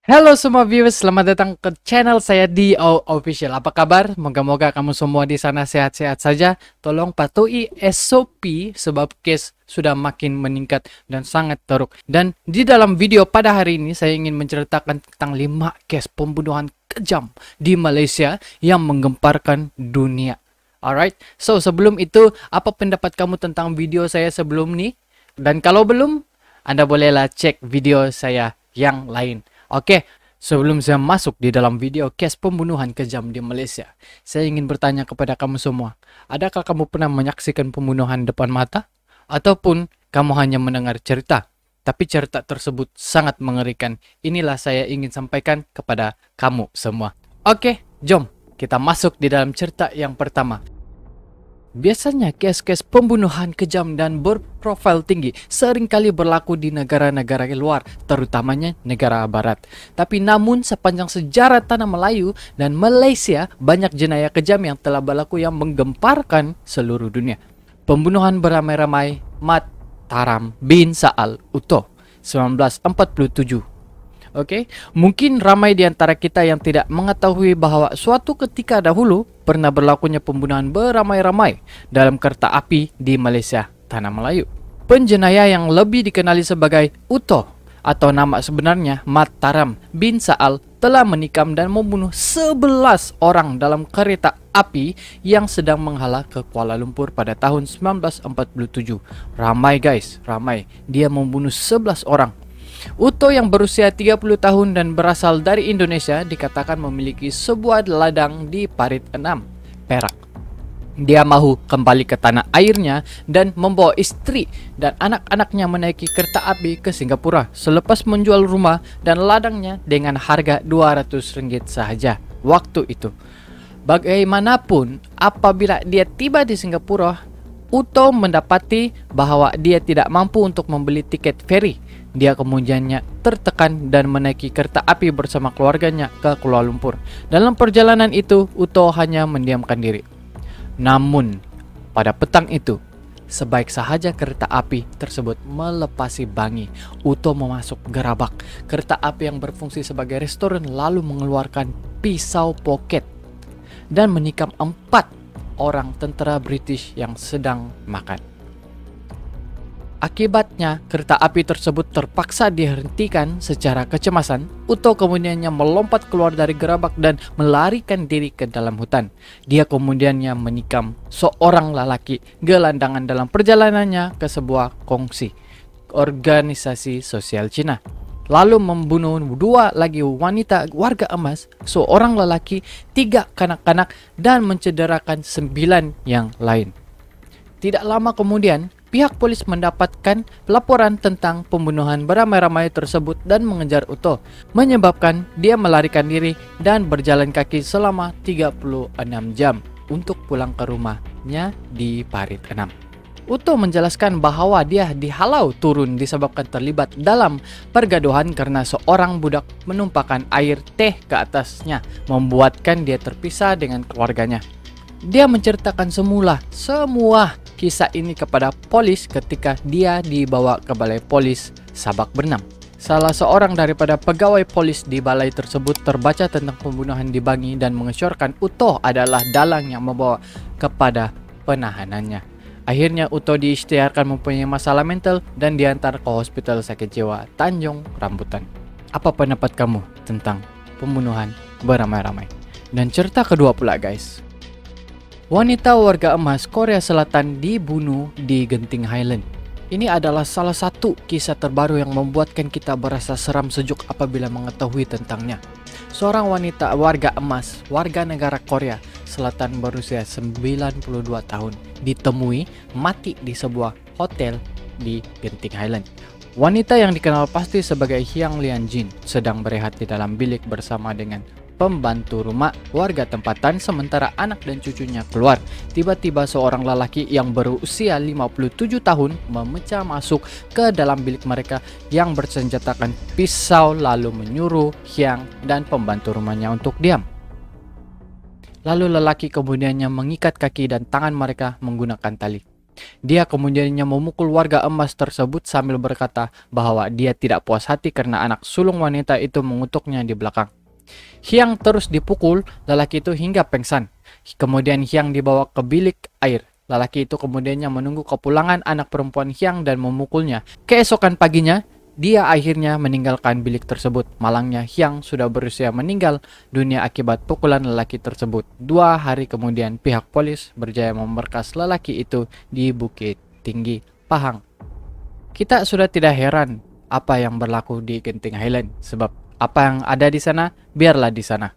Halo semua viewers, selamat datang ke channel saya di Official. Apa kabar? Moga-moga kamu semua di sana sehat-sehat saja. Tolong patuhi SOP sebab case sudah makin meningkat dan sangat teruk. Dan di dalam video pada hari ini saya ingin menceritakan tentang 5 case pembunuhan kejam di Malaysia yang menggemparkan dunia. Alright, so sebelum itu, apa pendapat kamu tentang video saya sebelum ini? Dan kalau belum, Anda bolehlah cek video saya yang lain. Oke, sebelum saya masuk di dalam video case pembunuhan kejam di Malaysia, saya ingin bertanya kepada kamu semua. Adakah kamu pernah menyaksikan pembunuhan depan mata? Ataupun kamu hanya mendengar cerita? Tapi cerita tersebut sangat mengerikan. Inilah saya ingin sampaikan kepada kamu semua. Oke, jom kita masuk di dalam cerita yang pertama. Biasanya kes-kes pembunuhan kejam dan berprofil tinggi seringkali berlaku di negara-negara luar, terutamanya negara barat. Tapi namun sepanjang sejarah tanah Melayu dan Malaysia, banyak jenayah kejam yang telah berlaku yang menggemparkan seluruh dunia. Pembunuhan beramai-ramai Mat Taram bin Saal Utoh 1947. Oke, mungkin ramai di antara kita yang tidak mengetahui bahwa suatu ketika dahulu pernah berlakunya pembunuhan beramai-ramai dalam kereta api di Malaysia, Tanah Melayu. Penjenayah yang lebih dikenali sebagai Utoh atau nama sebenarnya Mat Taram bin Saal telah menikam dan membunuh 11 orang dalam kereta api yang sedang menghala ke Kuala Lumpur pada tahun 1947. Ramai guys, ramai. Dia membunuh 11 orang. Utoh yang berusia 30 tahun dan berasal dari Indonesia dikatakan memiliki sebuah ladang di Parit 6, Perak. Dia mahu kembali ke tanah airnya dan membawa istri dan anak-anaknya menaiki kereta api ke Singapura selepas menjual rumah dan ladangnya dengan harga RM200 sahaja waktu itu. Bagaimanapun, apabila dia tiba di Singapura, Utoh mendapati bahwa dia tidak mampu untuk membeli tiket feri. Dia kemudiannya tertekan dan menaiki kereta api bersama keluarganya ke Kuala Lumpur. Dalam perjalanan itu, Utoh hanya mendiamkan diri. Namun, pada petang itu, sebaik sahaja kereta api tersebut melepasi bangi, Utoh memasuk gerabak kereta api yang berfungsi sebagai restoran lalu mengeluarkan pisau poket dan menikam 4 orang tentara British yang sedang makan. Akibatnya, kereta api tersebut terpaksa dihentikan secara kecemasan. Utoh kemudiannya melompat keluar dari gerabak dan melarikan diri ke dalam hutan. Dia kemudiannya menikam seorang lelaki gelandangan dalam perjalanannya ke sebuah kongsi organisasi sosial Cina. Lalu membunuh 2 lagi wanita warga emas, seorang lelaki, 3 kanak-kanak, dan mencederakan 9 yang lain. Tidak lama kemudian, pihak polis mendapatkan laporan tentang pembunuhan beramai-ramai tersebut dan mengejar Utoh, menyebabkan dia melarikan diri dan berjalan kaki selama 36 jam untuk pulang ke rumahnya di Parit 6. Utoh menjelaskan bahwa dia dihalau turun disebabkan terlibat dalam pergaduhan karena seorang budak menumpahkan air teh ke atasnya, membuatkan dia terpisah dengan keluarganya. Dia menceritakan semua kisah ini kepada polis ketika dia dibawa ke balai polis Sabak Bernam. Salah seorang daripada pegawai polis di balai tersebut terbaca tentang pembunuhan di Bangi dan mengesyorkan Utoh adalah dalang yang membawa kepada penahanannya. Akhirnya Utoh diisytiharkan mempunyai masalah mental dan diantar ke hospital sakit jiwa Tanjung Rambutan. Apa pendapat kamu tentang pembunuhan beramai-ramai? Dan cerita kedua pula guys. Wanita warga emas Korea Selatan dibunuh di Genting Highland. Ini adalah salah satu kisah terbaru yang membuatkan kita berasa seram sejuk apabila mengetahui tentangnya. Seorang wanita warga emas, warga negara Korea Selatan berusia 92 tahun, ditemui mati di sebuah hotel di Genting Highland. Wanita yang dikenal pasti sebagai Hyang Lian Jin sedang berehat di dalam bilik bersama dengan pembantu rumah warga tempatan sementara anak dan cucunya keluar. Tiba-tiba seorang lelaki yang berusia 57 tahun memecah masuk ke dalam bilik mereka yang bersenjatakan pisau lalu menyuruh Hyang dan pembantu rumahnya untuk diam. Lalu lelaki kemudiannya mengikat kaki dan tangan mereka menggunakan tali. Dia kemudiannya memukul warga emas tersebut sambil berkata bahwa dia tidak puas hati karena anak sulung wanita itu mengutuknya di belakang. Hyang terus dipukul lelaki itu hingga pingsan. Kemudian Hyang dibawa ke bilik air. Lelaki itu kemudiannya menunggu kepulangan anak perempuan Hyang dan memukulnya. Keesokan paginya, dia akhirnya meninggalkan bilik tersebut. Malangnya Hyang sudah berusia meninggal dunia akibat pukulan lelaki tersebut. 2 hari kemudian pihak polis berjaya memberkas lelaki itu di Bukit Tinggi, Pahang. Kita sudah tidak heran apa yang berlaku di Genting Highland, sebab apa yang ada di sana, biarlah di sana.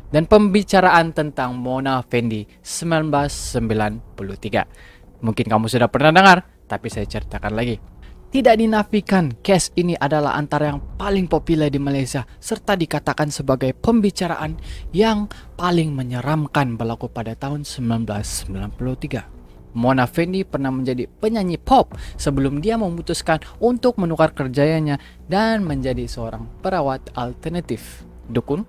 Dan pembicaraan tentang Mona Fendi 1993. Mungkin kamu sudah pernah dengar, tapi saya ceritakan lagi. Tidak dinafikan, case ini adalah antara yang paling populer di Malaysia, serta dikatakan sebagai pembicaraan yang paling menyeramkan berlaku pada tahun 1993. Mona Fendi pernah menjadi penyanyi pop sebelum dia memutuskan untuk menukar kerjanya dan menjadi seorang perawat alternatif, dukun,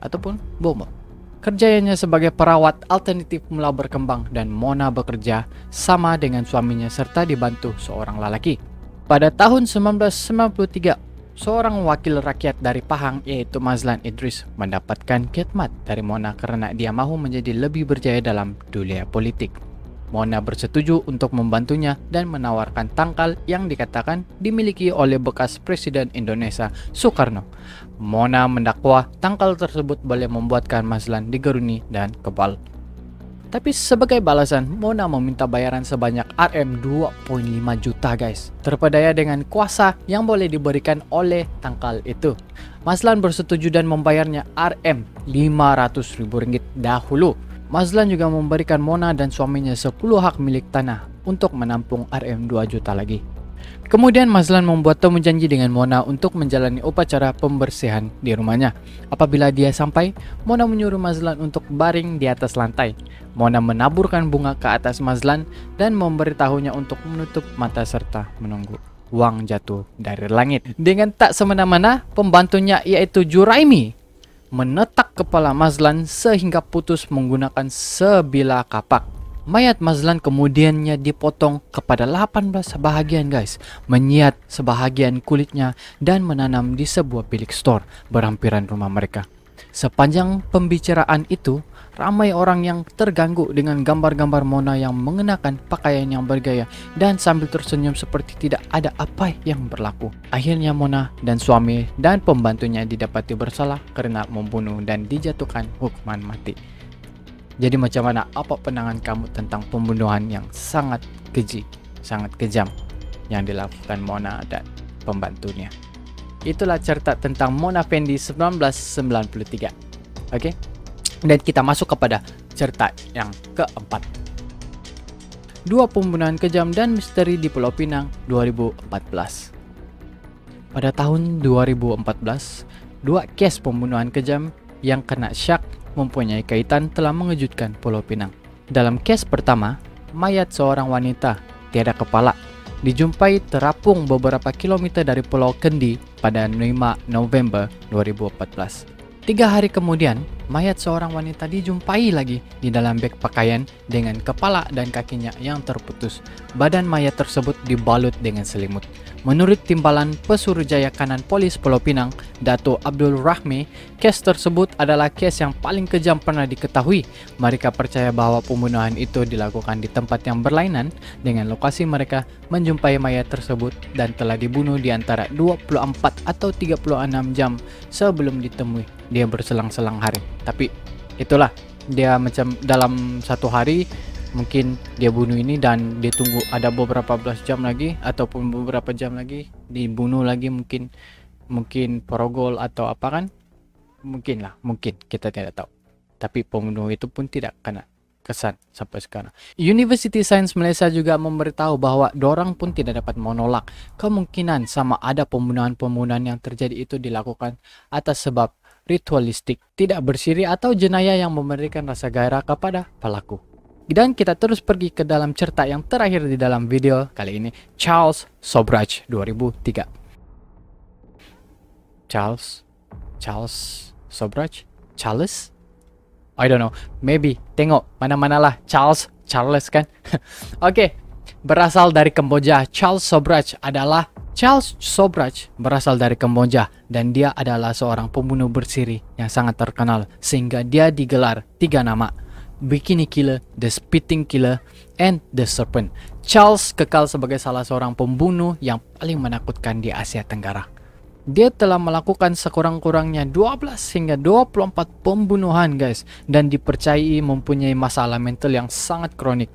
ataupun bomo. Kerjanya sebagai perawat alternatif mulai berkembang dan Mona bekerja sama dengan suaminya serta dibantu seorang lelaki. Pada tahun 1993, seorang wakil rakyat dari Pahang yaitu Mazlan Idris mendapatkan khidmat dari Mona karena dia mahu menjadi lebih berjaya dalam dunia politik. Mona bersetuju untuk membantunya dan menawarkan tangkal yang dikatakan dimiliki oleh bekas Presiden Indonesia Soekarno. Mona mendakwa tangkal tersebut boleh membuatkan Mazlan digeruni dan kebal. Tapi sebagai balasan, Mona meminta bayaran sebanyak Rm2.5 juta guys. Terpedaya dengan kuasa yang boleh diberikan oleh tangkal itu. Mazlan bersetuju dan membayarnya Rm500.000 dahulu. Mazlan juga memberikan Mona dan suaminya 10 hak milik tanah untuk menampung Rm2 juta lagi. Kemudian Mazlan membuat temu janji dengan Mona untuk menjalani upacara pembersihan di rumahnya. Apabila dia sampai, Mona menyuruh Mazlan untuk baring di atas lantai. Mona menaburkan bunga ke atas Mazlan dan memberitahunya untuk menutup mata serta menunggu uang jatuh dari langit. Dengan tak semena-mena, pembantunya yaitu Juraimi menetak kepala Mazlan sehingga putus menggunakan sebilah kapak. Mayat Mazlan kemudiannya dipotong kepada 18 bahagian guys, menyiat sebahagian kulitnya dan menanam di sebuah bilik store berhampiran rumah mereka. Sepanjang pembicaraan itu, ramai orang yang terganggu dengan gambar-gambar Mona yang mengenakan pakaian yang bergaya dan sambil tersenyum seperti tidak ada apa yang berlaku. Akhirnya Mona dan suami dan pembantunya didapati bersalah karena membunuh dan dijatuhkan hukuman mati. Jadi macam mana apa pandangan kamu tentang pembunuhan yang sangat keji, sangat kejam yang dilakukan Mona dan pembantunya? Itulah cerita tentang Mona Fendi 1993. Oke? Dan kita masuk kepada cerita yang keempat. 2 pembunuhan kejam dan misteri di Pulau Pinang 2014. Pada tahun 2014, 2 kes pembunuhan kejam yang kena syak mempunyai kaitan telah mengejutkan Pulau Pinang. Dalam kes pertama, mayat seorang wanita tiada kepala dijumpai terapung beberapa kilometer dari Pulau Kendi pada 5 November 2014. 3 hari kemudian, mayat seorang wanita dijumpai lagi di dalam beg pakaian dengan kepala dan kakinya yang terputus. Badan mayat tersebut dibalut dengan selimut. Menurut timbalan Pesuruhjaya Kanan Polis Pulau Pinang, Dato' Abdul Rahmi, kes tersebut adalah kes yang paling kejam pernah diketahui. Mereka percaya bahwa pembunuhan itu dilakukan di tempat yang berlainan dengan lokasi mereka menjumpai mayat tersebut dan telah dibunuh di antara 24 atau 36 jam sebelum ditemui. Dia berselang-selang hari. Tapi itulah, dia macam dalam 1 hari mungkin dia bunuh ini dan dia tunggu ada beberapa belas jam lagi ataupun beberapa jam lagi dibunuh lagi, mungkin perogol atau apa kan, mungkin kita tidak tahu. Tapi pembunuh itu pun tidak kena kesan sampai sekarang. University Science Malaysia juga memberitahu bahwa dorang pun tidak dapat menolak kemungkinan sama ada pembunuhan-pembunuhan yang terjadi itu dilakukan atas sebab ritualistik, tidak bersiri atau jenayah yang memberikan rasa gairah kepada pelaku. Dan kita terus pergi ke dalam cerita yang terakhir di dalam video kali ini, Charles Sobhraj 2003. Charles Sobhraj? Charles? I don't know, maybe tengok mana-manalah Charles kan. Oke, berasal dari Kamboja. Charles Sobhraj berasal dari Kamboja dan dia adalah seorang pembunuh bersiri yang sangat terkenal sehingga dia digelar 3 nama: Bikini Killer, The Spitting Killer, and The Serpent. Charles kekal sebagai salah seorang pembunuh yang paling menakutkan di Asia Tenggara. Dia telah melakukan sekurang-kurangnya 12 hingga 24 pembunuhan guys, dan dipercayai mempunyai masalah mental yang sangat kronik.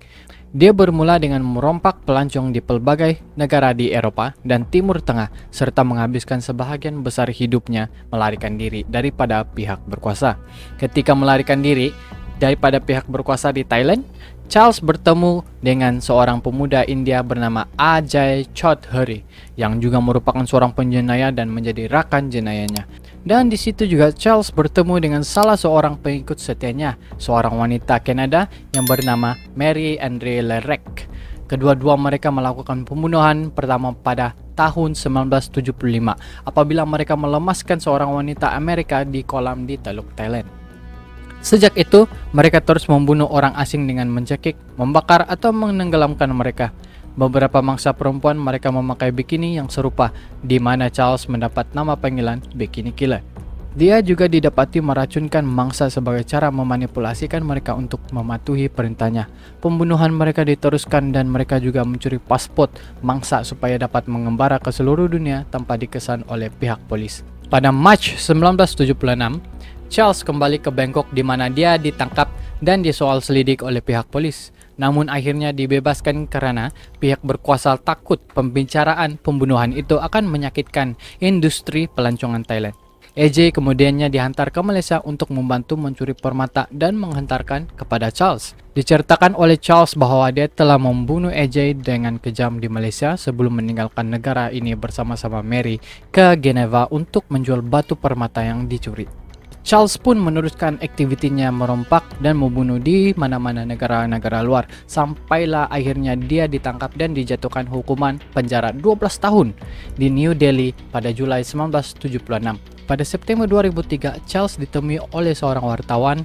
Dia bermula dengan merompak pelancong di pelbagai negara di Eropa dan Timur Tengah, serta menghabiskan sebahagian besar hidupnya melarikan diri daripada pihak berkuasa. Ketika melarikan diri daripada pihak berkuasa di Thailand, Charles bertemu dengan seorang pemuda India bernama Ajay Chaudhary yang juga merupakan seorang penjenayah dan menjadi rakan jenayahnya. Dan di situ juga Charles bertemu dengan salah seorang pengikut setianya, seorang wanita Kanada yang bernama Mary Andre Lerek. Kedua-dua mereka melakukan pembunuhan pertama pada tahun 1975 apabila mereka melemaskan seorang wanita Amerika di kolam di Teluk Thailand. Sejak itu, mereka terus membunuh orang asing dengan mencekik, membakar, atau menenggelamkan mereka. Beberapa mangsa perempuan mereka memakai bikini yang serupa, di mana Charles mendapat nama panggilan Bikini Killer. Dia juga didapati meracunkan mangsa sebagai cara memanipulasikan mereka untuk mematuhi perintahnya. Pembunuhan mereka diteruskan dan mereka juga mencuri paspor mangsa supaya dapat mengembara ke seluruh dunia tanpa dikesan oleh pihak polis. Pada Mac 1976, Charles kembali ke Bangkok di mana dia ditangkap dan disoal selidik oleh pihak polis. Namun akhirnya dibebaskan karena pihak berkuasa takut pembicaraan pembunuhan itu akan menyakitkan industri pelancongan Thailand. AJ kemudiannya dihantar ke Malaysia untuk membantu mencuri permata dan menghantarkan kepada Charles. Diceritakan oleh Charles bahwa dia telah membunuh AJ dengan kejam di Malaysia sebelum meninggalkan negara ini bersama-sama Mary ke Geneva untuk menjual batu permata yang dicuri. Charles pun meneruskan aktivitinya merompak dan membunuh di mana-mana negara-negara luar sampailah akhirnya dia ditangkap dan dijatuhkan hukuman penjara 12 tahun di New Delhi pada Julai 1976. Pada September 2003, Charles ditemui oleh seorang wartawan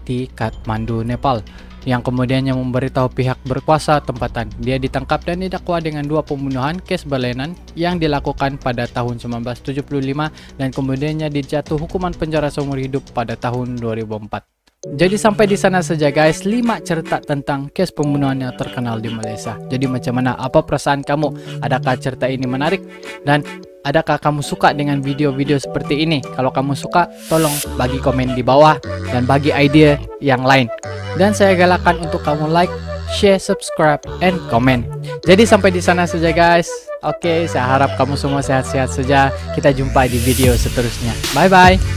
di Kathmandu, Nepal, yang kemudiannya memberitahu pihak berkuasa tempatan. Dia ditangkap dan didakwa dengan 2 pembunuhan kes berlainan yang dilakukan pada tahun 1975 dan kemudiannya dijatuh hukuman penjara seumur hidup pada tahun 2004. Jadi sampai di sana saja guys, 5 cerita tentang kes pembunuhan yang terkenal di Malaysia. Jadi macam mana? Apa perasaan kamu? Adakah cerita ini menarik? Dan adakah kamu suka dengan video-video seperti ini? Kalau kamu suka, tolong bagi komen di bawah dan bagi idea yang lain. Dan saya galakkan untuk kamu like, share, subscribe, and comment. Jadi sampai di sana saja guys. Oke, saya harap kamu semua sehat-sehat saja. Kita jumpa di video seterusnya. Bye-bye.